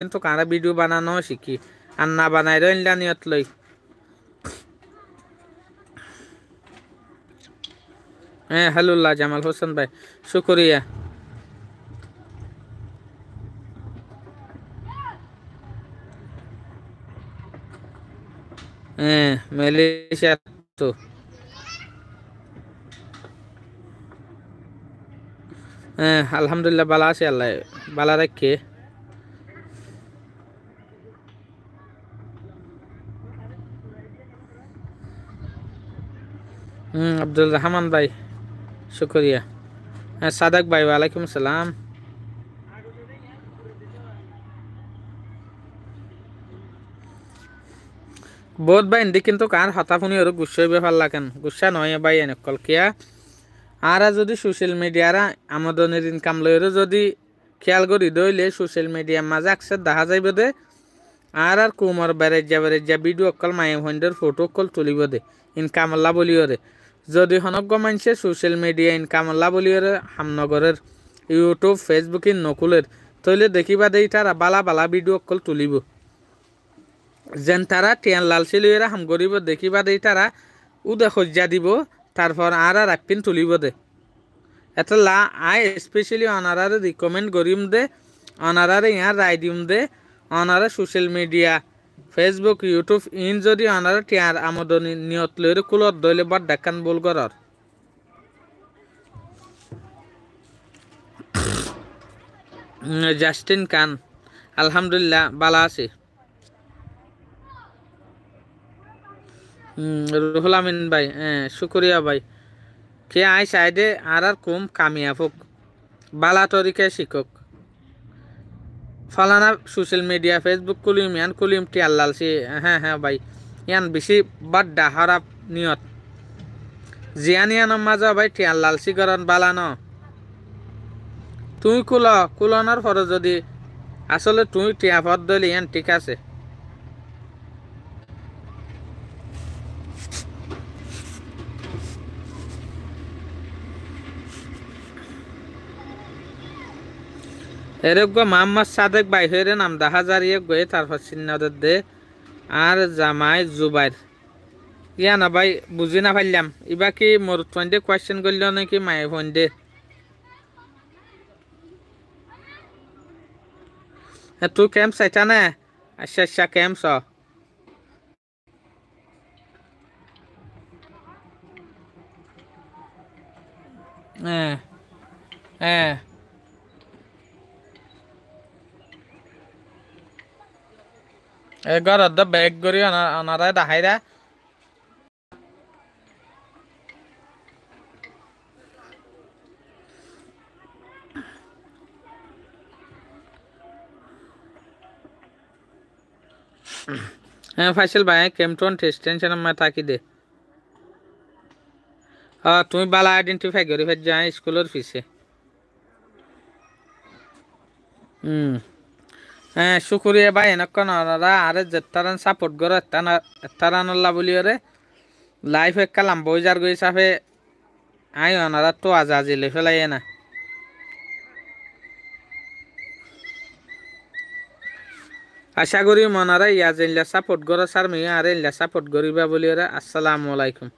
কিন্তু কারা ভিডিও বানানো শিখি আর না বানাই রইলা নিয়ত লই হ্যাঁ হালুল্লাহ জামাল হোসেন ভাই শুকরিয়া হ্যাঁ মালয়েশিয়া তো হ্যাঁ আলহামদুলিল্লাহ ভালো আছি আল্লাহ ভালো রাখে আব্দুল রহমান ভাই শুকরিয়া হ্যাঁ সাদাক ভাই ওয়ালাইকুম আসসালাম বহুত ভাই হিন্দি কিন্তু কার হতাফুনি ওর গুচ্ছই ব্যাপার লাগেন গুচ্ছা নয় ভাই এনে কলকিয়া আর যদি সোশ্যাল মিডিয়ারা আমদনির ইনকাম লইরও যদি খেয়াল করি দইলে সোশ্যাল মিডিয়ার মাঝে আকসের দেখা যাইব দে আর কুমর বেড়ে যা ভিডিও অকল মায়ে হইন্ডের ফটো অকল তুলিব দে ইনকাম আল্লাহ বলিও রে যদি হনজ্ঞ মানুষে সোশ্যাল মিডিয়া ইনকাম আল্লাহ বলিও রে হামনগরের ইউটিউব ফেসবুক নকুলের তইলে দেখিবা দেই তারা বালা বালা ভিডিও অকল তুলিব যেন তারা টিয়ান লালচি লইরা হাম করিব দেখিবা দেই তারা উদে সজ্জা দিব তারপর আর আপিন তুলিব দে এটা লা আই স্পেশালি অনারারে রিকমেন্ড করিম দে অনারারে ইয়ার রায় দিম দে অনারা সোশ্যাল মিডিয়া ফেসবুক ইউটিউব ইন যদি অনারা টিয়ার আমদনি নিয়ত লইরে কুলত দইলে বাদ দেখান বল করার জাস্টিন খান আলহামদুলিল্লাহ বালা আছি রুহুল আমিন ভাই হ্যাঁ শুক্রিয়া ভাই কে আই সাইডে আর কুম কামিয়াফুক বালা তরিকায় শিক্ষক ফলানা সোশ্যাল মিডিয়া ফেসবুক কুলিম ইয়ান কুলিম টিয়ার লালছি হ্যাঁ হ্যাঁ ভাই ইয়ান বেশি বাড্ডা হরাপ নিয়ত জিয়ান ইয়ানোর মাঝে ভাই টিয়ার লালছি করন বালা ন তুই কুলনার পরে যদি আসলে তুই টিয়া পদ দইলে ইয়ান ঠিক আছে এরকম মোহাম্মদ সাদেক ভাই হয়ে নাম দেখা যারিয়ে গয়ে তারপর চিন্নাদের দে আর জামাই জুবাইর ইয়া না ভাই বুঝি না পারলাম ইবা কি মোর ফোনডে কোয়েশ্চেন করল নাকি মায়ে ফোনডে তুই কেম চাইতা না আচ্ছা আচ্ছা কেম চ হ্যাঁ হ্যাঁ ঘরত বেগ করি অনারায় দেখাইরা হ্যাঁ ফাইসল ভাই কেমটন টেস্ট টেনশন মা থাকি দে তুমি বালা আইডেন্টিফাই করি ফের যা স্কুলের ফিসে হ্যাঁ শুক্রিয়া ভাই এনেক্ষণ ওনারা আরে যেতারান সাপোর্ট করে এত্তারানল্লা বলি ওরে লাইফ একালাম বইজার গই সাফে আই ওনারা তো আজ আজিলে ফেলাই না আশা করি মনারা ইয়াজ ইল্লা সাপোর্ট করে সার মিয়া আরে ইল্লা সাপোর্ট করিবা বলি ওরা আসসালামু আলাইকুম